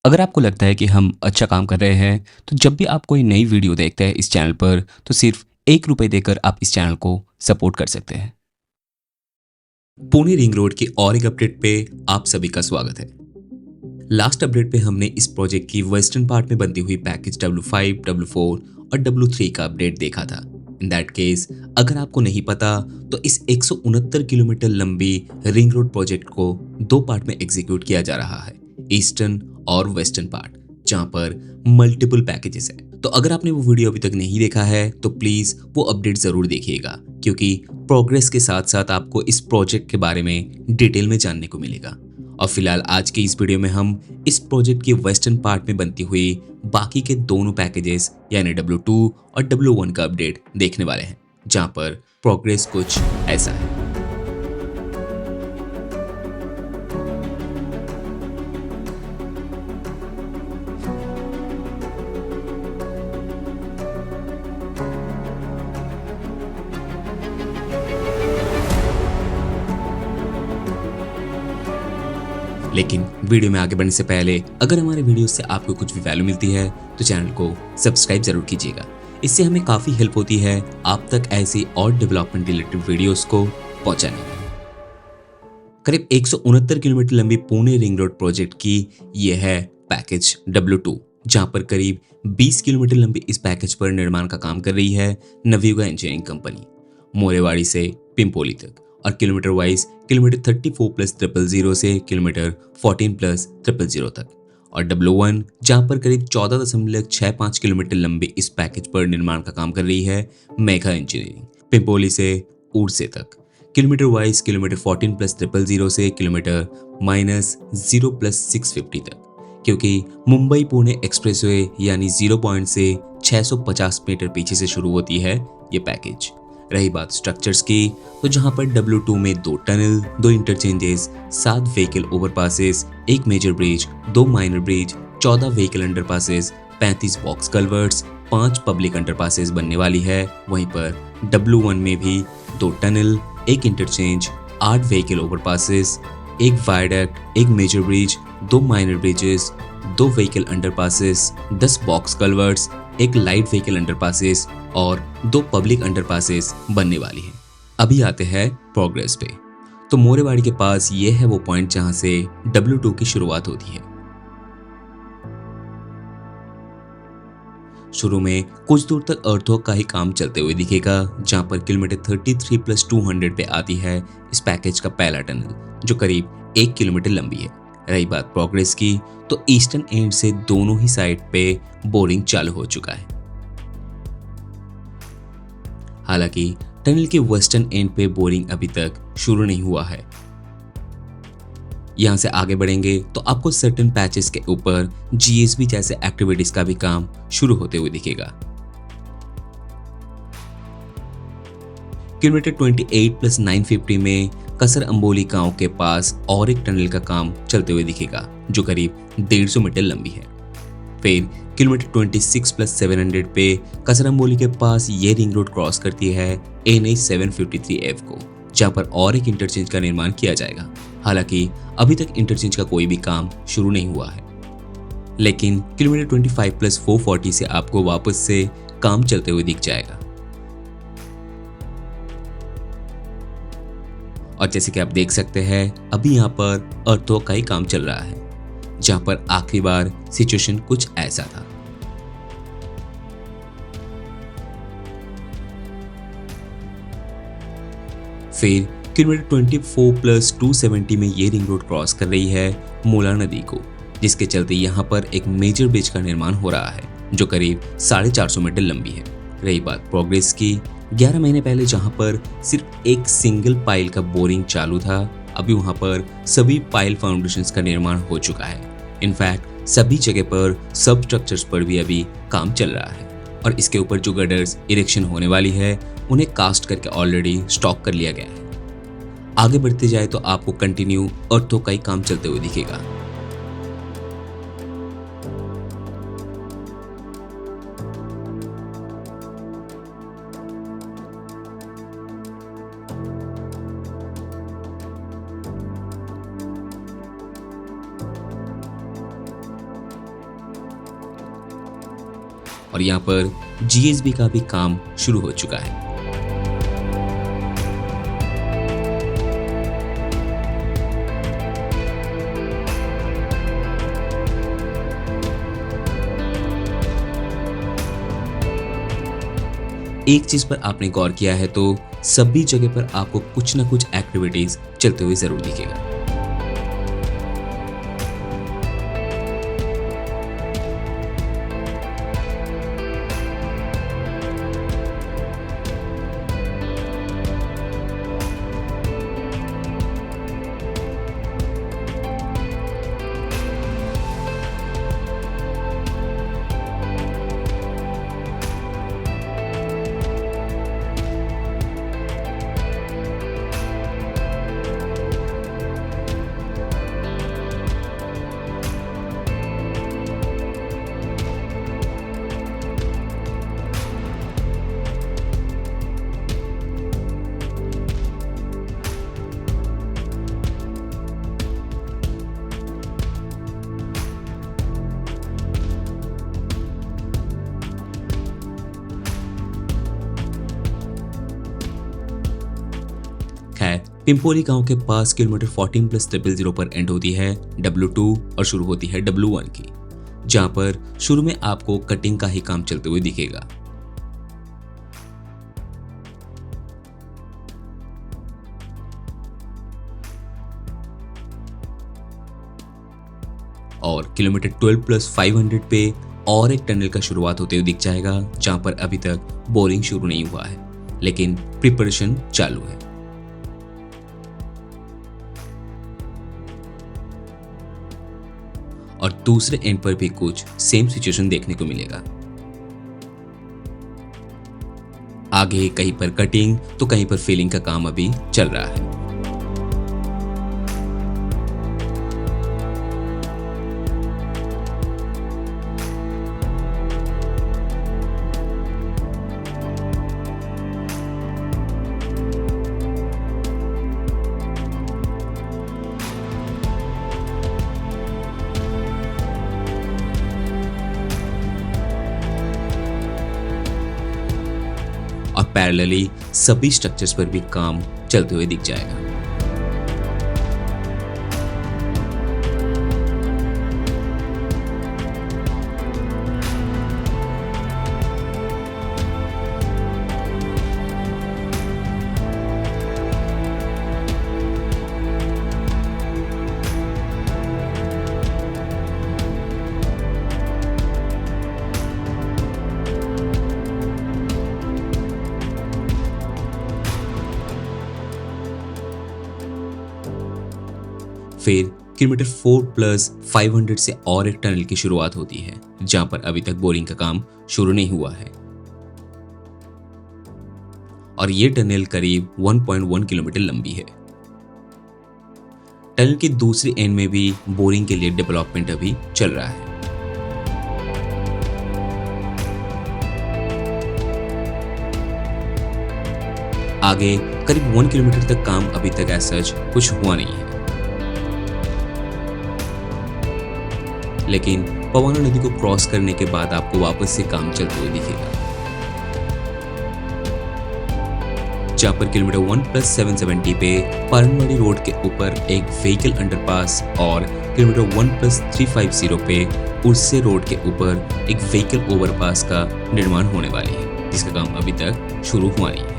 अगर आपको लगता है कि हम अच्छा काम कर रहे हैं, तो जब भी आप कोई नई वीडियो देखते हैं इस चैनल पर, तो सिर्फ ₹1 देकर आप इस चैनल को सपोर्ट कर सकते हैं। पुणे रिंग रोड की और एक अपडेट पे आप सभी का स्वागत है। लास्ट अपडेट पे हमने इस प्रोजेक्ट की वेस्टर्न पार्ट में बनती हुई पैकेज W5, W4 और W3 का अपडेट देखा था। इन दैट केस, अगर आपको नहीं पता, तो इस 169 किलोमीटर लंबी रिंग रोड प्रोजेक्ट को दो पार्ट में एग्जीक्यूट किया जा रहा है, ईस्टर्न और वेस्टर्न पार्ट, जहां पर मल्टीपल पैकेजेस है। तो अगर आपने वो वीडियो अभी तक नहीं देखा है, तो प्लीज वो अपडेट जरूर देखिएगा, क्योंकि प्रोग्रेस के साथ साथ आपको इस प्रोजेक्ट के बारे में डिटेल में जानने को मिलेगा। और फिलहाल आज के इस वीडियो में हम इस प्रोजेक्ट की वेस्टर्न पार्ट में बनती हुई बाकी के दोनों पैकेजेस यानी W2 और W1 का अपडेट देखने वाले हैं, जहां पर प्रोग्रेस कुछ ऐसा है। लेकिन वीडियो में आगे बढ़ने से पहले अगर हमारे वीडियो से आपको कुछ भी वैल्यू मिलती है, तो चैनल को सब्सक्राइब जरूर कीजिएगा। इससे हमें काफी हेल्प होती है आप तक ऐसी और डेवलपमेंट रिलेटेड वीडियोस को पहुंचाने में। करीब 169 किलोमीटर लंबी पुणे रिंग रोड प्रोजेक्ट की यह है पैकेज W2, जहां पर करीब 20 किलोमीटर लंबी इस पैकेज पर निर्माण का काम कर रही है नवयुगा इंजीनियरिंग कंपनी, मोरेवाड़ी से पिंपोली तक, और किलोमीटर वाइज किलोमीटर 34+000 से किलोमीटर 14+000 तक। और W1 जहां पर करीब 14.65 किलोमीटर लंबी इस पैकेज पर निर्माण का काम कर रही है मेघा इंजीनियरिंग, पिंपोली से उड़से तक, किलोमीटर वाइज किलोमीटर 14+000 से किलोमीटर -0+650 तक। क्योंकि मुंबई पुणे एक्सप्रेसवे यानी 0 पॉइंट से 650 मीटर पीछे से शुरू होती है ये पैकेज। रही बात स्ट्रक्चर्स की, तो जहां पर W2 में 2 tunnel, 2 interchanges, 7 vehicle overpasses, 1 major bridge, 2 minor bridge, 14 vehicle underpasses, 35 box culverts, 5 public underpasses बनने वाली है। वहीं पर W1 में भी 2 tunnel, 1 interchange, 8 vehicle overpasses, 1 viaduct, 1 major bridge, 2 minor bridges, 2 vehicle underpasses, 10 box culverts, 1 light vehicle underpasses और 2 public underpasses बनने वाली है। अभी आते हैं प्रोग्रेस पे। तो मोरेवाड़ी के पास ये है वो पॉइंट जहां से W2 की शुरुआत होती है। शुरू में कुछ दूर तक अर्थवर्क का ही काम चलते हुए दिखेगा, जहां पर किलोमीटर 33+200 पे आती है इस पैकेज का पहला टनल, जो करीब 1 किलोमीटर लंबी है। रही बात प्रोग्रेस की, तो ईस्टर्न एंड से दोनों ही साइड पे बोरिंग चालू हो चुका है। हालांकि टनल के वेस्टर्न एंड पे बोरिंग अभी तक शुरू नहीं हुआ है। यहां से आगे बढ़ेंगे तो आपको सर्टेन पैचेस के ऊपर GSB जैसे एक्टिविटीज का भी काम शुरू होते हुए दिखेगा। किलोमीटर 28+950 में कसर अंबोली गांव के पास और एक टनल का काम चलते हुए दिखेगा, जो करीब 150 मीटर लंबी है। फिर किलोमीटर 26+700 पे कसर अंबोली के पास ये रिंग रोड क्रॉस करती है NH 753F को, जहां पर और एक इंटरचेंज का निर्माण किया जाएगा। हालांकि अभी तक इंटरचेंज का कोई भी काम शुरू नहीं हुआ है, लेकिन किलोमीटर 25+440 से आपको वापस से काम चलते हुए दिख जाएगा। और जैसे कि आप देख सकते हैं, अभी यहाँ पर अर्थवर्क का ही काम चल रहा है, जहां पर आखिरी बार सिचुएशन कुछ ऐसा था। फिर किलोमीटर 24+270 में ये रिंग रोड क्रॉस कर रही है मूला नदी को, जिसके चलते यहाँ पर एक मेजर ब्रिज का निर्माण हो रहा है, जो करीब 450 मीटर लंबी है। रही बात प्रोग्रेस की, 11 महीने पहले जहाँ पर सिर्फ एक सिंगल पाइल का बोरिंग चालू था, अभी वहाँ पर सभी पाइल फाउंडेशंस का निर्माण हो चुका है। इनफैक्ट सभी जगह पर सब स्ट्रक्चर्स पर भी अभी काम चल रहा है, और इसके ऊपर जो गडर्स इरेक्शन होने वाली है, उन्हें कास्ट करके ऑलरेडी स्टॉक कर लिया गया है। आगे बढ़ते जाए तो आपको कंटिन्यू अर्थवर्क का ही काम चलते हुए दिखेगा। और यहाँ पर जीएसबी का भी काम शुरू हो चुका है। एक चीज पर आपने गौर किया है तो सभी जगह पर आपको कुछ ना कुछ एक्टिविटीज चलते हुए जरूर दिखेगा। खैर, पिंपोली गांव के पास किलोमीटर 14+000 पर एंड होती है W2 और शुरू होती है W1 की, जहां पर शुरू में आपको कटिंग का ही काम चलते हुए दिखेगा। और किलोमीटर 12+500 पे और एक टनल का शुरुआत होते हुए दिख जाएगा, जहां पर अभी तक बोरिंग शुरू नहीं हुआ है, लेकिन प्रिपरेशन चालू है। और दूसरे एंड पर भी कुछ सेम सिचुएशन देखने को मिलेगा। आगे कहीं पर कटिंग तो कहीं पर फिलिंग का काम अभी चल रहा है। और पैरेलली सभी स्ट्रक्चर्स पर भी काम चलते हुए दिख जाएगा। फिर किलोमीटर 4+500 से और एक टनल की शुरुआत होती है, जहां पर अभी तक बोरिंग का काम शुरू नहीं हुआ है। और ये टनल करीब 1.1 किलोमीटर लंबी है। टनल की दूसरी एंड में भी बोरिंग के लिए डेवलपमेंट अभी चल रहा है। आगे करीब 1 किलोमीटर तक काम अभी तक ऐसा कुछ हुआ नहीं है, लेकिन पवाना नदी को क्रॉस करने के बाद आपको वापस से काम चलते हुए दिखेगा, जहां पर किलोमीटर 1+770 पे परनवाड़ी रोड के ऊपर एक व्हीकल अंडरपास और किलोमीटर 1+350 पे उससे रोड के ऊपर एक व्हीकल ओवरपास का निर्माण होने वाली है, जिसका काम अभी तक शुरू हुआ नहीं है।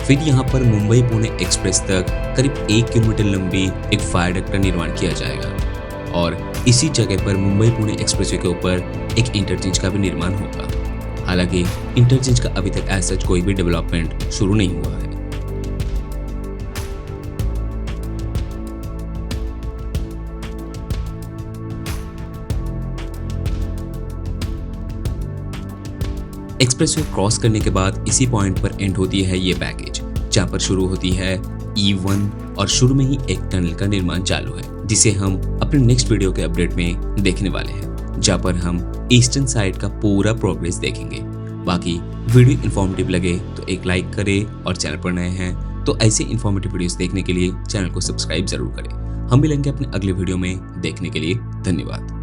फिर यहाँ पर मुंबई पुणे एक्सप्रेस तक करीब 1 किलोमीटर लंबी एक वायडक्ट का निर्माण किया जाएगा और इसी जगह पर मुंबई पुणे एक्सप्रेसवे के ऊपर एक इंटरचेंज का भी निर्माण होगा। हालांकि इंटरचेंज का अभी तक ऐसा कोई भी डेवलपमेंट शुरू नहीं हुआ है। एक्सप्रेसवे क्रॉस करने के बाद इसी पॉइंट पर एंड होती है ये पैकेज, जहां पर शुरू होती है E1 और शुरू में ही एक टनल का निर्माण चालू है, जिसे हम अपने नेक्स्ट वीडियो के अपडेट में देखने वाले हैं, जहां पर हम ईस्टर्न साइड का पूरा प्रोग्रेस देखेंगे। बाकी वीडियो इन्फॉर्मेटिव लगे तो एक लाइक करें और चैनल पर नए हैं तो ऐसे इन्फॉर्मेटिव वीडियोस देखने के लिए चैनल को सब्सक्राइब जरूर करें। हम मिलेंगे अपने अगले वीडियो में। देखने के लिए धन्यवाद।